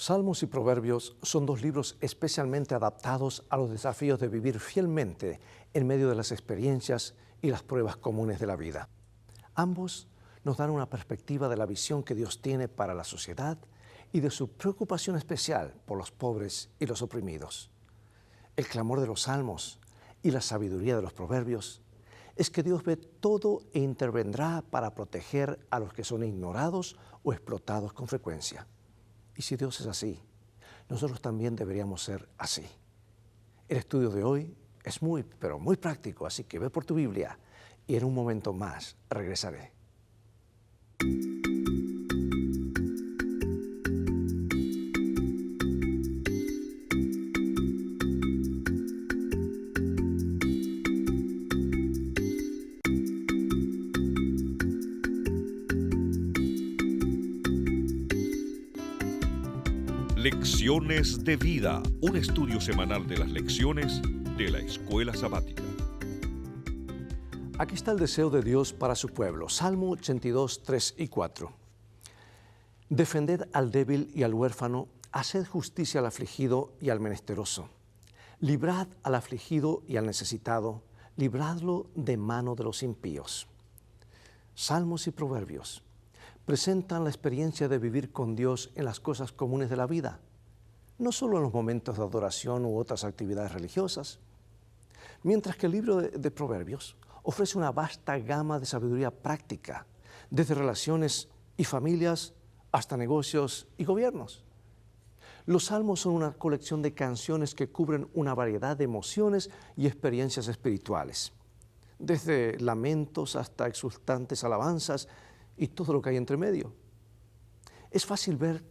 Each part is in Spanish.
Salmos y Proverbios son dos libros especialmente adaptados a los desafíos de vivir fielmente en medio de las experiencias y las pruebas comunes de la vida. Ambos nos dan una perspectiva de la visión que Dios tiene para la sociedad y de su preocupación especial por los pobres y los oprimidos. El clamor de los Salmos y la sabiduría de los Proverbios es que Dios ve todo e intervendrá para proteger a los que son ignorados o explotados con frecuencia. Y si Dios es así, nosotros también deberíamos ser así. El estudio de hoy es muy, pero muy práctico, así que ve por tu Biblia y en un momento más regresaré. Lecciones de Vida, un estudio semanal de las lecciones de la Escuela Sabática. Aquí está el deseo de Dios para su pueblo. Salmo 82, 3 y 4. Defended al débil y al huérfano, haced justicia al afligido y al menesteroso. Librad al afligido y al necesitado, libradlo de mano de los impíos. Salmos y Proverbios presentan la experiencia de vivir con Dios en las cosas comunes de la vida, no solo en los momentos de adoración u otras actividades religiosas, mientras que el libro de Proverbios ofrece una vasta gama de sabiduría práctica, desde relaciones y familias hasta negocios y gobiernos. Los salmos son una colección de canciones que cubren una variedad de emociones y experiencias espirituales, desde lamentos hasta exultantes alabanzas y todo lo que hay entre medio. Es fácil ver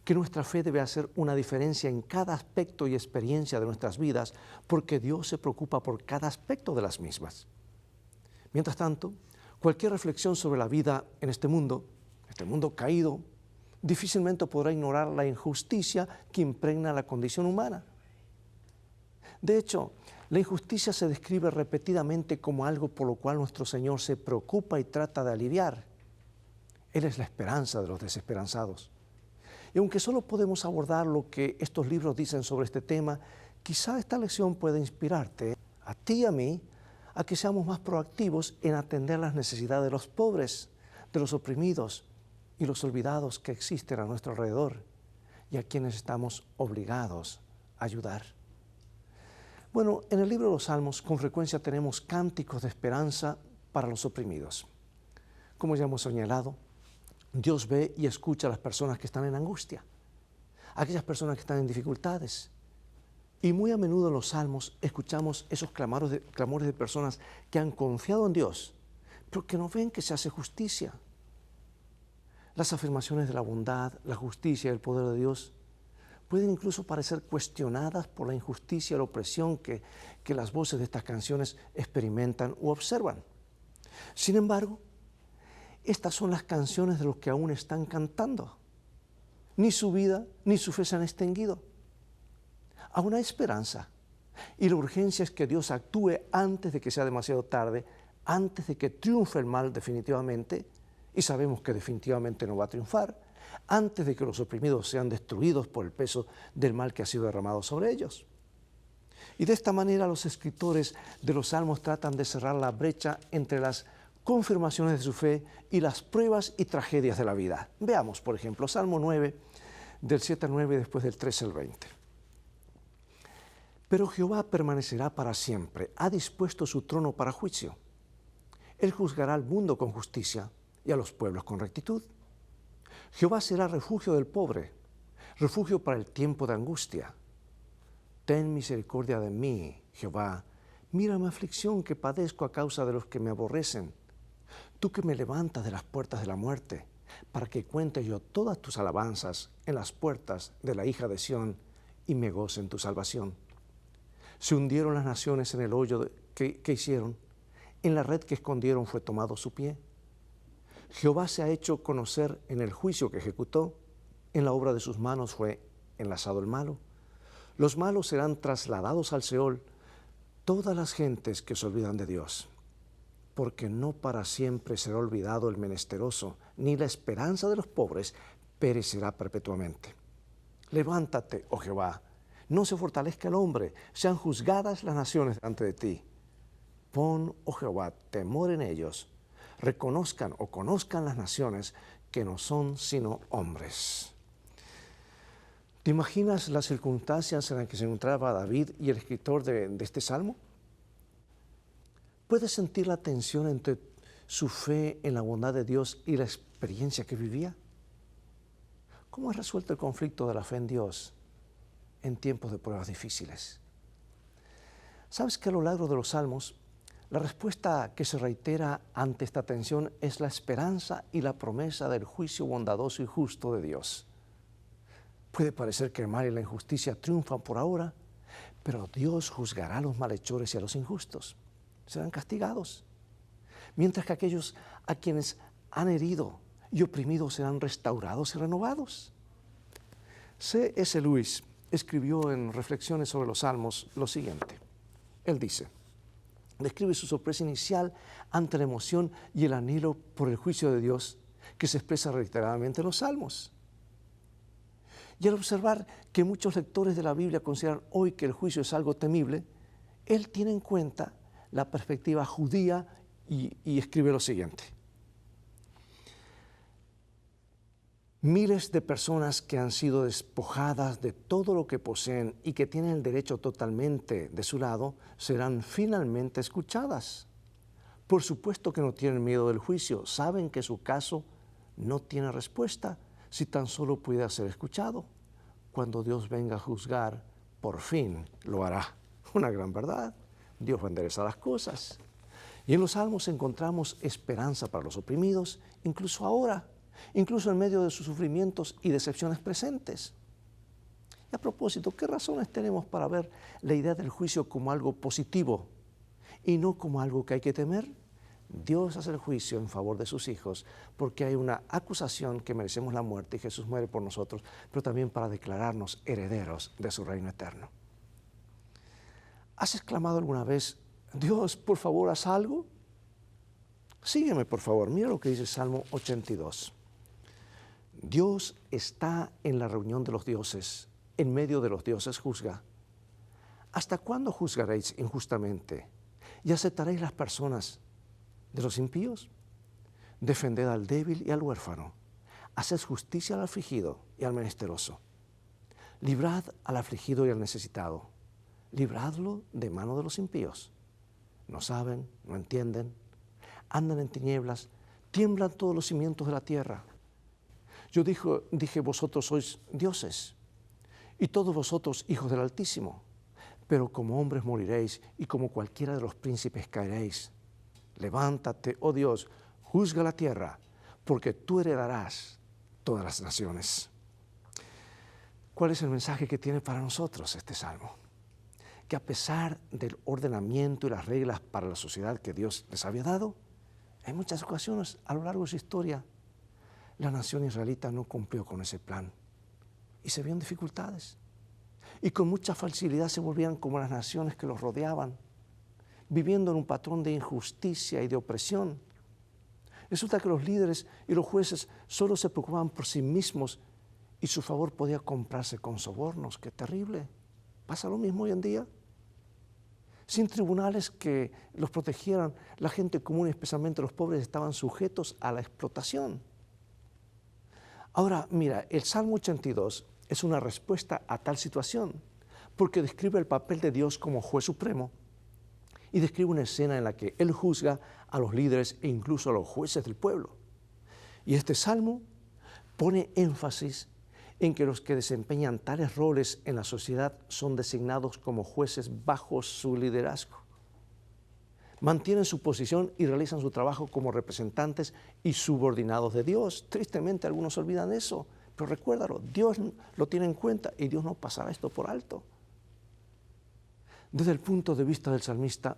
que nuestra fe debe hacer una diferencia en cada aspecto y experiencia de nuestras vidas, porque Dios se preocupa por cada aspecto de las mismas. Mientras tanto, cualquier reflexión sobre la vida en este mundo caído, difícilmente podrá ignorar la injusticia que impregna la condición humana. De hecho, la injusticia se describe repetidamente como algo por lo cual nuestro Señor se preocupa y trata de aliviar. Él es la esperanza de los desesperanzados. Y aunque solo podemos abordar lo que estos libros dicen sobre este tema, quizá esta lección pueda inspirarte, a ti y a mí, a que seamos más proactivos en atender las necesidades de los pobres, de los oprimidos y los olvidados que existen a nuestro alrededor y a quienes estamos obligados a ayudar. Bueno, en el libro de los Salmos con frecuencia tenemos cánticos de esperanza para los oprimidos. Como ya hemos señalado, Dios ve y escucha a las personas que están en angustia, aquellas personas que están en dificultades. Y muy a menudo en los salmos escuchamos esos clamores de personas que han confiado en Dios, pero que no ven que se hace justicia. Las afirmaciones de la bondad, la justicia y el poder de Dios pueden incluso parecer cuestionadas por la injusticia y la opresión que las voces de estas canciones experimentan u observan. Sin embargo, estas son las canciones de los que aún están cantando. Ni su vida ni su fe se han extinguido. Aún hay esperanza. Y la urgencia es que Dios actúe antes de que sea demasiado tarde, antes de que triunfe el mal definitivamente, y sabemos que definitivamente no va a triunfar, antes de que los oprimidos sean destruidos por el peso del mal que ha sido derramado sobre ellos. Y de esta manera los escritores de los Salmos tratan de cerrar la brecha entre las confirmaciones de su fe y las pruebas y tragedias de la vida. Veamos, por ejemplo, Salmo 9, del 7 al 9, después del 13 al 20. Pero Jehová permanecerá para siempre, ha dispuesto su trono para juicio. Él juzgará al mundo con justicia y a los pueblos con rectitud. Jehová será refugio del pobre, refugio para el tiempo de angustia. Ten misericordia de mí, Jehová, mira mi aflicción que padezco a causa de los que me aborrecen. Tú que me levantas de las puertas de la muerte, para que cuente yo todas tus alabanzas en las puertas de la hija de Sión y me goce en tu salvación. Se hundieron las naciones en el hoyo que hicieron, en la red que escondieron fue tomado su pie. Jehová se ha hecho conocer en el juicio que ejecutó, en la obra de sus manos fue enlazado el malo. Los malos serán trasladados al Seol, todas las gentes que se olvidan de Dios. Porque no para siempre será olvidado el menesteroso, ni la esperanza de los pobres perecerá perpetuamente. Levántate, oh Jehová, no se fortalezca el hombre, sean juzgadas las naciones delante de ti. Pon, oh Jehová, temor en ellos, reconozcan o conozcan las naciones que no son sino hombres. ¿Te imaginas las circunstancias en las que se encontraba David y el escritor de este salmo? ¿Puedes sentir la tensión entre su fe en la bondad de Dios y la experiencia que vivía? ¿Cómo has resuelto el conflicto de la fe en Dios en tiempos de pruebas difíciles? ¿Sabes que a lo largo de los salmos, la respuesta que se reitera ante esta tensión es la esperanza y la promesa del juicio bondadoso y justo de Dios? Puede parecer que el mal y la injusticia triunfan por ahora, pero Dios juzgará a los malhechores y a los injustos. Serán castigados, mientras que aquellos a quienes han herido y oprimido serán restaurados y renovados. C.S. Lewis escribió en Reflexiones sobre los Salmos lo siguiente. Él dice, describe su sorpresa inicial ante la emoción y el anhelo por el juicio de Dios que se expresa reiteradamente en los Salmos. Y al observar que muchos lectores de la Biblia consideran hoy que el juicio es algo temible, él tiene en cuenta la perspectiva judía y escribe lo siguiente. Miles de personas que han sido despojadas de todo lo que poseen y que tienen el derecho totalmente de su lado, serán finalmente escuchadas. Por supuesto que no tienen miedo del juicio, saben que su caso no tiene respuesta si tan solo pudiera ser escuchado. Cuando Dios venga a juzgar, por fin lo hará. Una gran verdad. Dios va a enderezar las cosas. Y en los Salmos encontramos esperanza para los oprimidos, incluso ahora, incluso en medio de sus sufrimientos y decepciones presentes. Y a propósito, ¿qué razones tenemos para ver la idea del juicio como algo positivo y no como algo que hay que temer? Dios hace el juicio en favor de sus hijos porque hay una acusación que merecemos la muerte y Jesús muere por nosotros, pero también para declararnos herederos de su reino eterno. ¿Has exclamado alguna vez, Dios, por favor, haz algo? Sígueme, por favor. Mira lo que dice Salmo 82. Dios está en la reunión de los dioses, en medio de los dioses juzga. ¿Hasta cuándo juzgaréis injustamente y aceptaréis las personas de los impíos? Defended al débil y al huérfano. Haced justicia al afligido y al menesteroso. Librad al afligido y al necesitado. Libradlo de mano de los impíos. No saben, no entienden, andan en tinieblas, tiemblan todos los cimientos de la tierra. Yo dije, vosotros sois dioses, y todos vosotros hijos del Altísimo, pero como hombres moriréis, y como cualquiera de los príncipes caeréis. Levántate, oh Dios, juzga la tierra, porque tú heredarás todas las naciones. ¿Cuál es el mensaje que tiene para nosotros este salmo? Que a pesar del ordenamiento y las reglas para la sociedad que Dios les había dado, en muchas ocasiones a lo largo de su historia, la nación israelita no cumplió con ese plan y se vieron dificultades. Y con mucha facilidad se volvían como las naciones que los rodeaban, viviendo en un patrón de injusticia y de opresión. Resulta que los líderes y los jueces solo se preocupaban por sí mismos y su favor podía comprarse con sobornos. ¡Qué terrible! ¿Pasa lo mismo hoy en día? Sin tribunales que los protegieran, la gente común, especialmente los pobres, estaban sujetos a la explotación. Ahora, mira, el Salmo 82 es una respuesta a tal situación, porque describe el papel de Dios como juez supremo y describe una escena en la que Él juzga a los líderes e incluso a los jueces del pueblo. Y este Salmo pone énfasis en que los que desempeñan tales roles en la sociedad son designados como jueces bajo su liderazgo. Mantienen su posición y realizan su trabajo como representantes y subordinados de Dios. Tristemente algunos olvidan eso, pero recuérdalo, Dios lo tiene en cuenta y Dios no pasará esto por alto. Desde el punto de vista del salmista,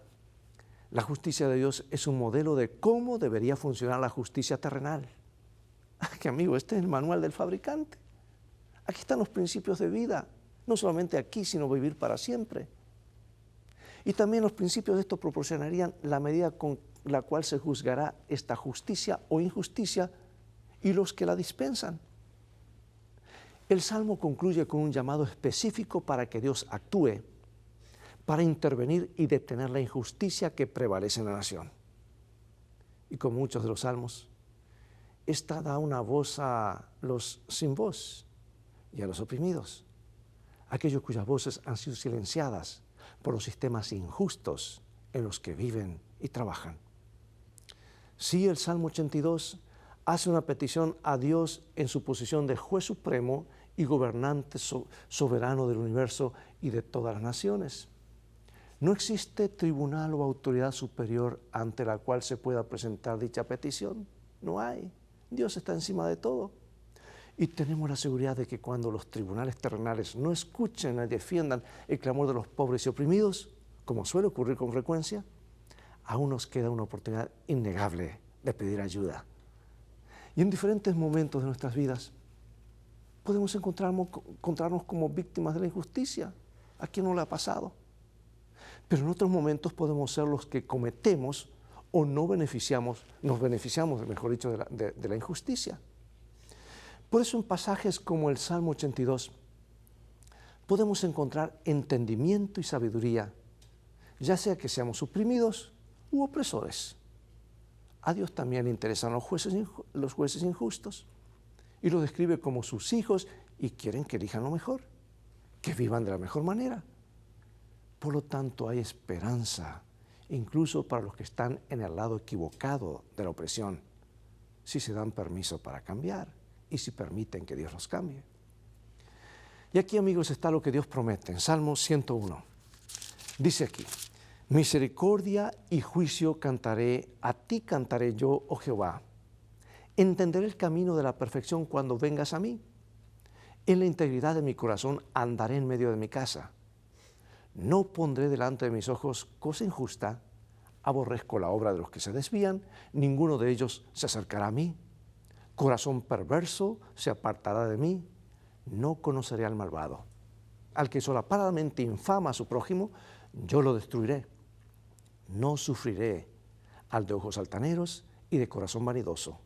la justicia de Dios es un modelo de cómo debería funcionar la justicia terrenal. Que amigo, este es el manual del fabricante. Aquí están los principios de vida, no solamente aquí, sino vivir para siempre. Y también los principios de esto proporcionarían la medida con la cual se juzgará esta justicia o injusticia y los que la dispensan. El Salmo concluye con un llamado específico para que Dios actúe, para intervenir y detener la injusticia que prevalece en la nación. Y como muchos de los salmos, esta da una voz a los sin voz y a los oprimidos, aquellos cuyas voces han sido silenciadas por los sistemas injustos en los que viven y trabajan. Sí, el Salmo 82 hace una petición a Dios en su posición de juez supremo y gobernante soberano del universo y de todas las naciones. No existe tribunal o autoridad superior ante la cual se pueda presentar dicha petición. No hay. Dios está encima de todo. Y tenemos la seguridad de que cuando los tribunales terrenales no escuchen y defiendan el clamor de los pobres y oprimidos, como suele ocurrir con frecuencia, aún nos queda una oportunidad innegable de pedir ayuda. Y en diferentes momentos de nuestras vidas podemos encontrarnos como víctimas de la injusticia. ¿A quién no le ha pasado? Pero en otros momentos podemos ser los que cometemos o nos beneficiamos, mejor dicho, de la injusticia. Por eso en pasajes como el Salmo 82 podemos encontrar entendimiento y sabiduría, ya sea que seamos oprimidos u opresores. A Dios también le interesan los jueces injustos y los describe como sus hijos y quieren que elijan lo mejor, que vivan de la mejor manera. Por lo tanto, hay esperanza, incluso para los que están en el lado equivocado de la opresión, si se dan permiso para cambiar y si permiten que Dios los cambie. Y aquí, amigos, está lo que Dios promete en Salmo 101. Dice aquí: misericordia y juicio cantaré, a ti cantaré yo, oh Jehová. Entenderé el camino de la perfección cuando vengas a mí. En la integridad de mi corazón andaré en medio de mi casa. No pondré delante de mis ojos cosa injusta, aborrezco la obra de los que se desvían, ninguno de ellos se acercará a mí. Corazón perverso se apartará de mí, no conoceré al malvado. Al que solapadamente infama a su prójimo, yo lo destruiré. No sufriré al de ojos altaneros y de corazón vanidoso.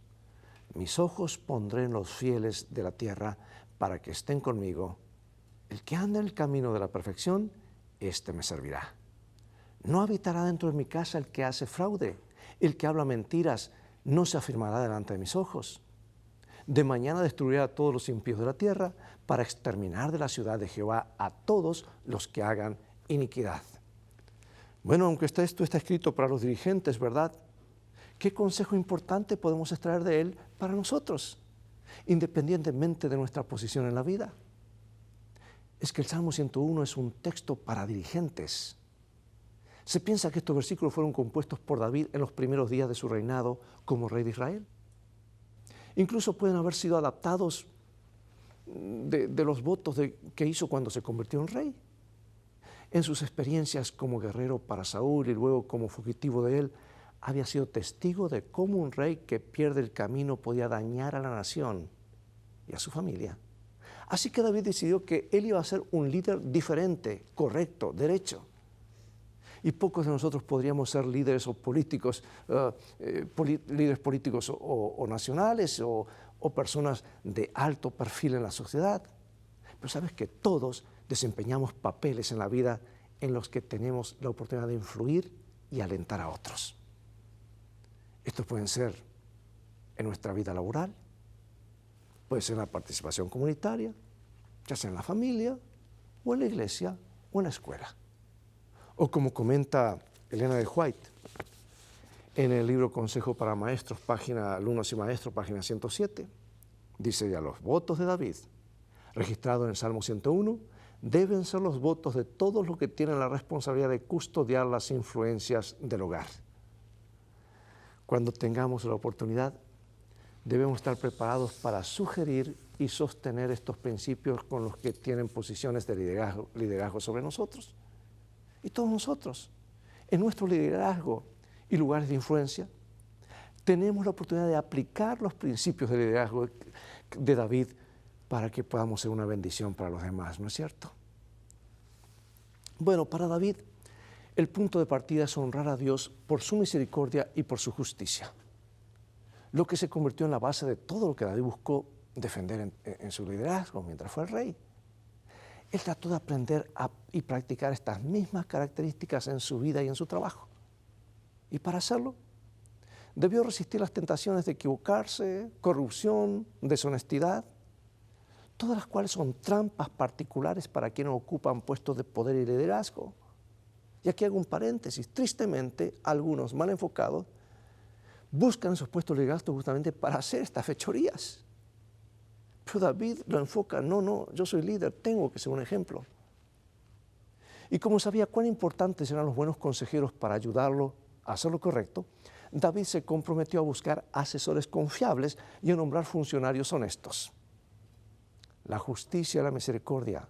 Mis ojos pondré en los fieles de la tierra para que estén conmigo. El que anda en el camino de la perfección, éste me servirá. No habitará dentro de mi casa el que hace fraude, el que habla mentiras, no se afirmará delante de mis ojos. De mañana destruiré a todos los impíos de la tierra para exterminar de la ciudad de Jehová a todos los que hagan iniquidad. Bueno, aunque esto está escrito para los dirigentes, ¿verdad? ¿Qué consejo importante podemos extraer de él para nosotros, independientemente de nuestra posición en la vida? Es que el Salmo 101 es un texto para dirigentes. Se piensa que estos versículos fueron compuestos por David en los primeros días de su reinado como rey de Israel. Incluso pueden haber sido adaptados de los votos que hizo cuando se convirtió en rey. En sus experiencias como guerrero para Saúl y luego como fugitivo de él, había sido testigo de cómo un rey que pierde el camino podía dañar a la nación y a su familia. Así que David decidió que él iba a ser un líder diferente, correcto, derecho. Y pocos de nosotros podríamos ser líderes o políticos, líderes políticos o nacionales o personas de alto perfil en la sociedad. Pero sabes que todos desempeñamos papeles en la vida en los que tenemos la oportunidad de influir y alentar a otros. Estos pueden ser en nuestra vida laboral, puede ser en la participación comunitaria, ya sea en la familia, o en la iglesia, o en la escuela. O como comenta Elena de White en el libro Consejo para Maestros, Alumnos y Maestros, página 107, dice ya: los votos de David, registrados en el Salmo 101, deben ser los votos de todos los que tienen la responsabilidad de custodiar las influencias del hogar. Cuando tengamos la oportunidad, debemos estar preparados para sugerir y sostener estos principios con los que tienen posiciones de liderazgo sobre nosotros. Y todos nosotros, en nuestro liderazgo y lugares de influencia, tenemos la oportunidad de aplicar los principios de liderazgo de David para que podamos ser una bendición para los demás, ¿no es cierto? Bueno, para David, el punto de partida es honrar a Dios por su misericordia y por su justicia, lo que se convirtió en la base de todo lo que David buscó defender en su liderazgo mientras fue el rey. Él trató de aprender y practicar estas mismas características en su vida y en su trabajo. Y para hacerlo, debió resistir las tentaciones de equivocarse, corrupción, deshonestidad, todas las cuales son trampas particulares para quienes ocupan puestos de poder y liderazgo. Y aquí hago un paréntesis. Tristemente, algunos mal enfocados buscan esos puestos de liderazgo justamente para hacer estas fechorías. Pero David lo enfoca, no, yo soy líder, tengo que ser un ejemplo. Y como sabía cuán importantes eran los buenos consejeros para ayudarlo a hacer lo correcto, David se comprometió a buscar asesores confiables y a nombrar funcionarios honestos. La justicia y la misericordia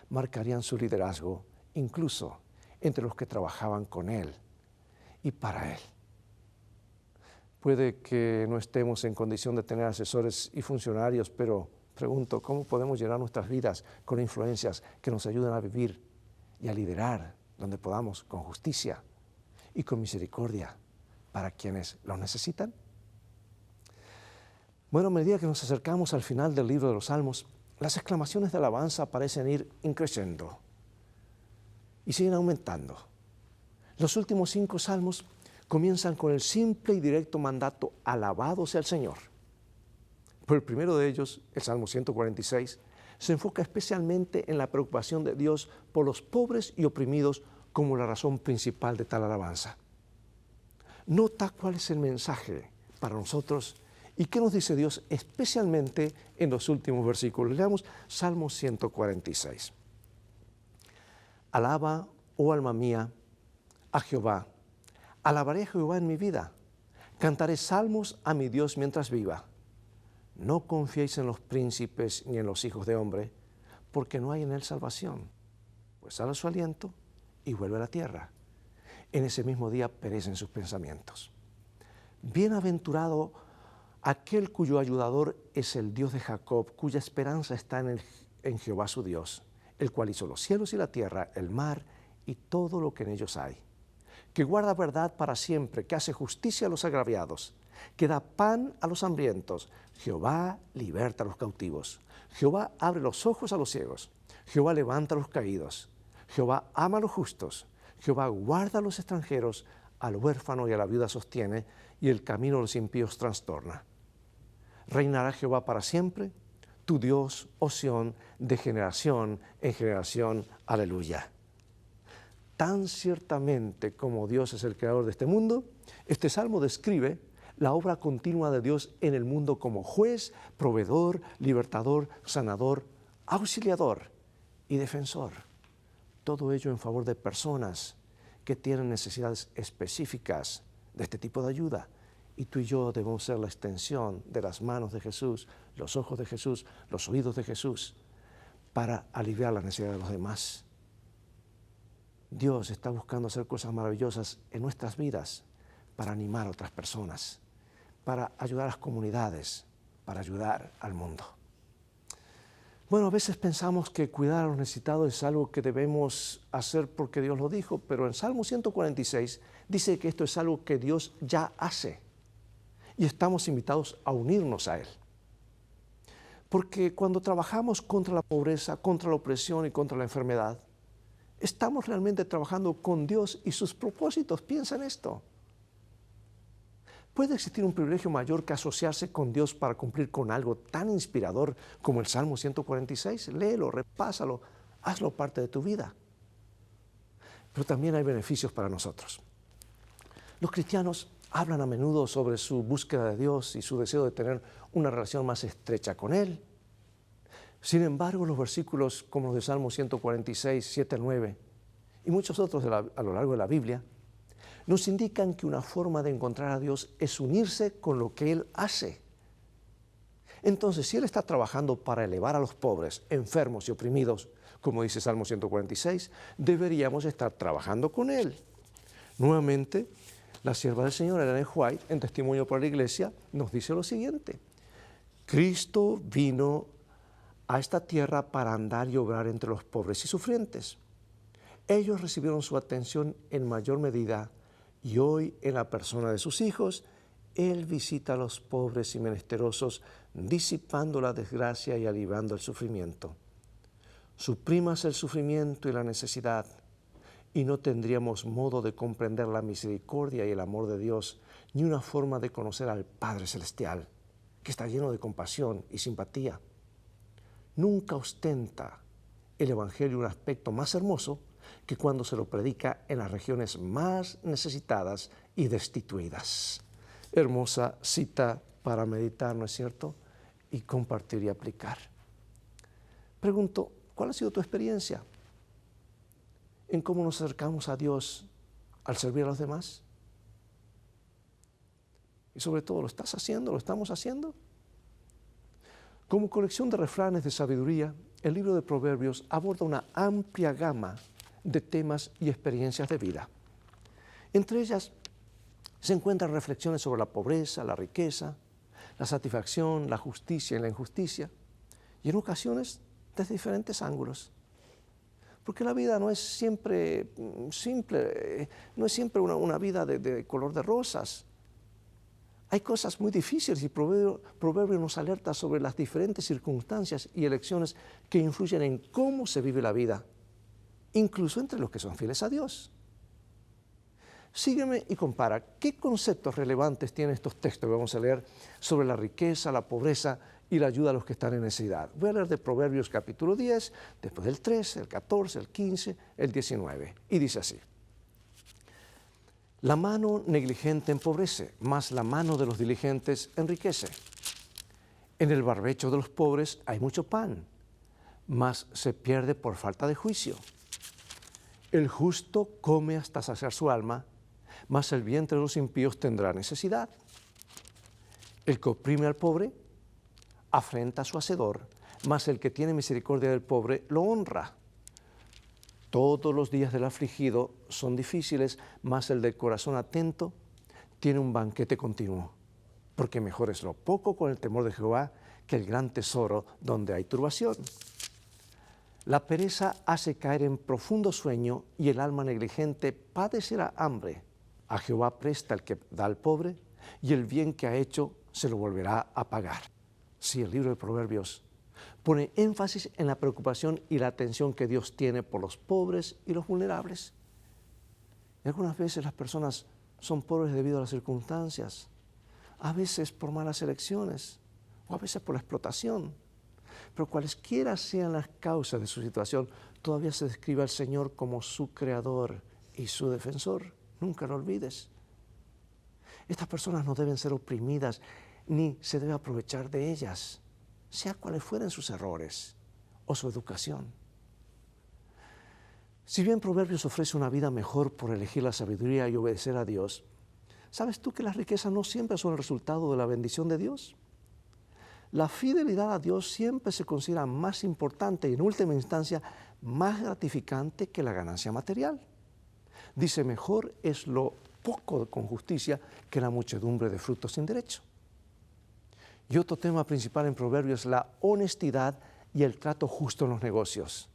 marcarían su liderazgo, incluso entre los que trabajaban con él y para él. Puede que no estemos en condición de tener asesores y funcionarios, pero pregunto, ¿cómo podemos llenar nuestras vidas con influencias que nos ayuden a vivir y a liderar donde podamos con justicia y con misericordia para quienes lo necesitan? Bueno, a medida que nos acercamos al final del libro de los Salmos, las exclamaciones de alabanza parecen ir increciendo y siguen aumentando. Los últimos 5 salmos comienzan con el simple y directo mandato, alabado sea el Señor. Pero el primero de ellos, el Salmo 146, se enfoca especialmente en la preocupación de Dios por los pobres y oprimidos como la razón principal de tal alabanza. Nota cuál es el mensaje para nosotros y qué nos dice Dios especialmente en los últimos versículos. Leamos Salmo 146. Alaba, oh alma mía, a Jehová. Alabaré a Jehová en mi vida. Cantaré salmos a mi Dios mientras viva. No confiéis en los príncipes ni en los hijos de hombre, porque no hay en él salvación. Pues sale su aliento y vuelve a la tierra. En ese mismo día perecen sus pensamientos. Bienaventurado aquel cuyo ayudador es el Dios de Jacob, cuya esperanza está en Jehová su Dios, el cual hizo los cielos y la tierra, el mar y todo lo que en ellos hay, que guarda verdad para siempre, que hace justicia a los agraviados, que da pan a los hambrientos. Jehová liberta a los cautivos. Jehová abre los ojos a los ciegos. Jehová levanta a los caídos. Jehová ama a los justos. Jehová guarda a los extranjeros, al huérfano y a la viuda sostiene, y el camino de los impíos trastorna. Reinará Jehová para siempre, tu Dios, oh Sión, de generación en generación. Aleluya. Tan ciertamente como Dios es el creador de este mundo, este salmo describe la obra continua de Dios en el mundo como juez, proveedor, libertador, sanador, auxiliador y defensor. Todo ello en favor de personas que tienen necesidades específicas de este tipo de ayuda. Y tú y yo debemos ser la extensión de las manos de Jesús, los ojos de Jesús, los oídos de Jesús, para aliviar las necesidades de los demás. Dios está buscando hacer cosas maravillosas en nuestras vidas para animar a otras personas, para ayudar a las comunidades, para ayudar al mundo. Bueno, a veces pensamos que cuidar a los necesitados es algo que debemos hacer porque Dios lo dijo, pero en Salmo 146 dice que esto es algo que Dios ya hace y estamos invitados a unirnos a Él. Porque cuando trabajamos contra la pobreza, contra la opresión y contra la enfermedad, estamos realmente trabajando con Dios y sus propósitos. Piensa en esto. ¿Puede existir un privilegio mayor que asociarse con Dios para cumplir con algo tan inspirador como el Salmo 146? Léelo, repásalo, hazlo parte de tu vida. Pero también hay beneficios para nosotros. Los cristianos hablan a menudo sobre su búsqueda de Dios y su deseo de tener una relación más estrecha con Él. Sin embargo, los versículos como los de Salmo 146, 7 al 9 y muchos otros a lo largo de la Biblia nos indican que una forma de encontrar a Dios es unirse con lo que Él hace. Entonces, si Él está trabajando para elevar a los pobres, enfermos y oprimidos, como dice Salmo 146, deberíamos estar trabajando con Él. Nuevamente, la sierva del Señor, Ellen White, en Testimonio para la Iglesia, nos dice lo siguiente: Cristo vino a esta tierra para andar y obrar entre los pobres y sufrientes. Ellos recibieron su atención en mayor medida y hoy en la persona de sus hijos Él visita a los pobres y menesterosos, disipando la desgracia y aliviando el sufrimiento. Suprimas el sufrimiento y la necesidad, y no tendríamos modo de comprender la misericordia y el amor de Dios, ni una forma de conocer al Padre Celestial, que está lleno de compasión y simpatía. Nunca ostenta el Evangelio un aspecto más hermoso que cuando se lo predica en las regiones más necesitadas y destituidas. Hermosa cita para meditar, ¿no es cierto? Y compartir y aplicar. Pregunto, ¿cuál ha sido tu experiencia en cómo nos acercamos a Dios al servir a los demás? Y sobre todo, ¿lo estás haciendo? ¿Lo estamos haciendo? Como colección de refranes de sabiduría, el libro de Proverbios aborda una amplia gama de temas y experiencias de vida. Entre ellas se encuentran reflexiones sobre la pobreza, la riqueza, la satisfacción, la justicia y la injusticia, y en ocasiones desde diferentes ángulos. Porque la vida no es siempre simple, no es siempre una vida de color de rosas. Hay cosas muy difíciles y Proverbio nos alerta sobre las diferentes circunstancias y elecciones que influyen en cómo se vive la vida, incluso entre los que son fieles a Dios. Sígueme y compara qué conceptos relevantes tienen estos textos que vamos a leer sobre la riqueza, la pobreza y la ayuda a los que están en necesidad. Voy a leer de Proverbios capítulo 10, después del 13, el 14, el 15, el 19. Y dice así: la mano negligente empobrece, mas la mano de los diligentes enriquece. En el barbecho de los pobres hay mucho pan, mas se pierde por falta de juicio. El justo come hasta saciar su alma, mas el vientre de los impíos tendrá necesidad. El que oprime al pobre afrenta a su hacedor, mas el que tiene misericordia del pobre lo honra. Todos los días del afligido son difíciles, mas el del corazón atento tiene un banquete continuo. Porque mejor es lo poco con el temor de Jehová que el gran tesoro donde hay turbación. La pereza hace caer en profundo sueño y el alma negligente padecerá hambre. A Jehová presta el que da al pobre y el bien que ha hecho se lo volverá a pagar. Sí, el libro de Proverbios pone énfasis en la preocupación y la atención que Dios tiene por los pobres y los vulnerables. Y algunas veces las personas son pobres debido a las circunstancias, a veces por malas elecciones o a veces por la explotación. Pero cualesquiera sean las causas de su situación, todavía se describe al Señor como su creador y su defensor. Nunca lo olvides. Estas personas no deben ser oprimidas ni se debe aprovechar de ellas, sea cuales fueren sus errores o su educación. Si bien Proverbios ofrece una vida mejor por elegir la sabiduría y obedecer a Dios, ¿sabes tú que las riquezas no siempre son el resultado de la bendición de Dios? La fidelidad a Dios siempre se considera más importante y en última instancia más gratificante que la ganancia material. Dice, mejor es lo poco con justicia que la muchedumbre de frutos sin derecho. Y otro tema principal en Proverbios es la honestidad y el trato justo en los negocios.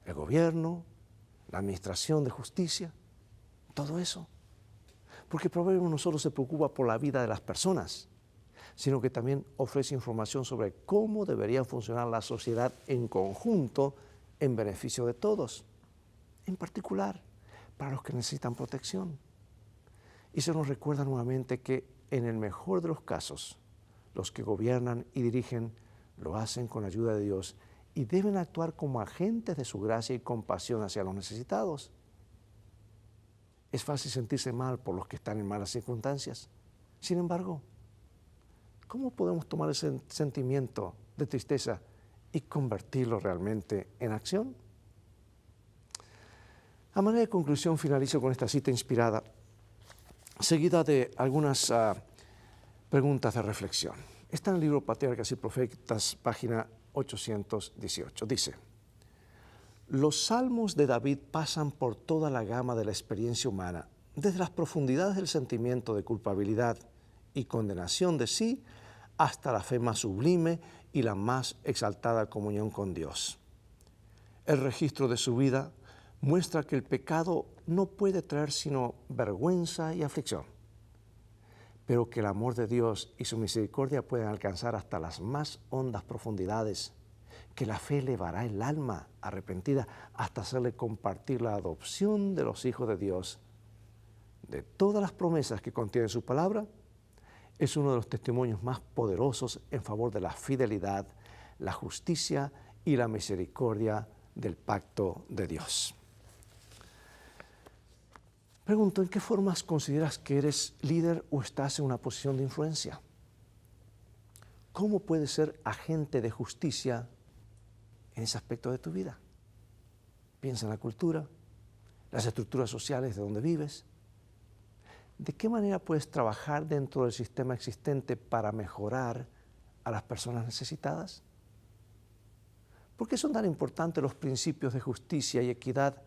El gobierno, la administración de justicia, todo eso. Porque Proverbios no solo se preocupa por la vida de las personas, sino que también ofrece información sobre cómo debería funcionar la sociedad en conjunto en beneficio de todos, en particular para los que necesitan protección. Y se nos recuerda nuevamente que en el mejor de los casos, los que gobiernan y dirigen lo hacen con la ayuda de Dios y deben actuar como agentes de su gracia y compasión hacia los necesitados. Es fácil sentirse mal por los que están en malas circunstancias. Sin embargo, ¿cómo podemos tomar ese sentimiento de tristeza y convertirlo realmente en acción? A manera de conclusión, finalizo con esta cita inspirada, seguida de algunas preguntas de reflexión. Está en el libro Patriarcas y Profetas, página 818. Dice: los salmos de David pasan por toda la gama de la experiencia humana, desde las profundidades del sentimiento de culpabilidad y condenación de sí, hasta la fe más sublime y la más exaltada comunión con Dios. El registro de su vida muestra que el pecado no puede traer sino vergüenza y aflicción. pero que el amor de Dios y su misericordia pueden alcanzar hasta las más hondas profundidades, que la fe elevará el alma arrepentida hasta hacerle compartir la adopción de los hijos de Dios. De todas las promesas que contiene su palabra, es uno de los testimonios más poderosos en favor de la fidelidad, la justicia y la misericordia del pacto de Dios. Pregunto, ¿en qué formas consideras que eres líder o estás en una posición de influencia? ¿Cómo puedes ser agente de justicia en ese aspecto de tu vida? Piensa en la cultura, las estructuras sociales de donde vives. ¿De qué manera puedes trabajar dentro del sistema existente para mejorar a las personas necesitadas? ¿Por qué son tan importantes los principios de justicia y equidad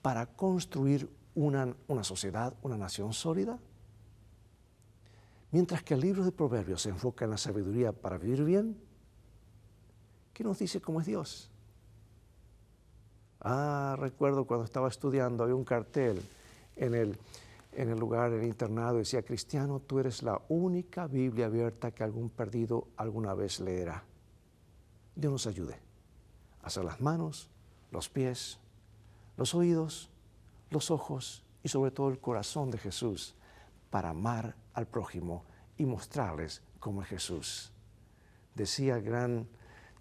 para construir una sociedad, una nación sólida? Mientras que el libro de Proverbios se enfoca en la sabiduría para vivir bien, ¿qué nos dice cómo es Dios? Recuerdo cuando estaba estudiando, había un cartel en el lugar, en el internado, decía: cristiano, tú eres la única Biblia abierta que algún perdido alguna vez leerá. Dios nos ayude a hacer las manos, los pies, los oídos, los ojos y sobre todo el corazón de Jesús para amar al prójimo y mostrarles cómo es Jesús. Decía el gran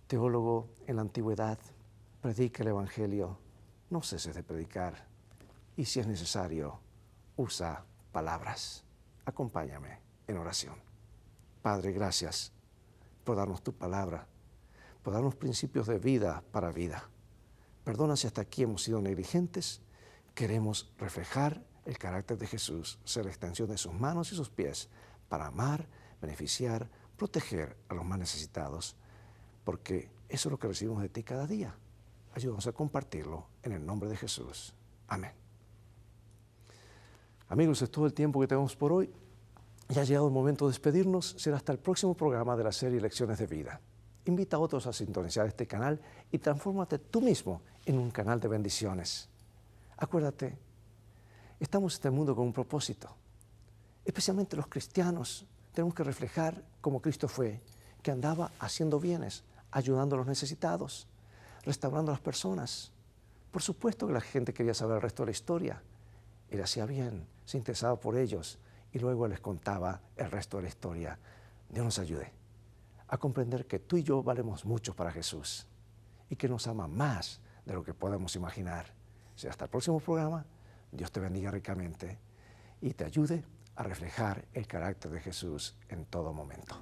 teólogo en la antigüedad: predica el Evangelio, no ceses de predicar, y si es necesario, usa palabras. Acompáñame en oración. Padre, gracias por darnos tu palabra, por darnos principios de vida para vida. Perdona si hasta aquí hemos sido negligentes. Queremos reflejar el carácter de Jesús, ser la extensión de sus manos y sus pies para amar, beneficiar, proteger a los más necesitados, porque eso es lo que recibimos de ti cada día. Ayúdanos a compartirlo en el nombre de Jesús. Amén. Amigos, es todo el tiempo que tenemos por hoy. Ya ha llegado el momento de despedirnos. Será hasta el próximo programa de la serie Lecciones de Vida. Invita a otros a sintonizar este canal y transfórmate tú mismo en un canal de bendiciones. Acuérdate, estamos en este mundo con un propósito. Especialmente los cristianos tenemos que reflejar como Cristo fue, que andaba haciendo bienes, ayudando a los necesitados, restaurando a las personas. Por supuesto que la gente quería saber el resto de la historia. Él hacía bien, se interesaba por ellos y luego les contaba el resto de la historia. Dios nos ayude a comprender que tú y yo valemos mucho para Jesús y que nos ama más de lo que podemos imaginar. Hasta el próximo programa. Dios te bendiga ricamente y te ayude a reflejar el carácter de Jesús en todo momento.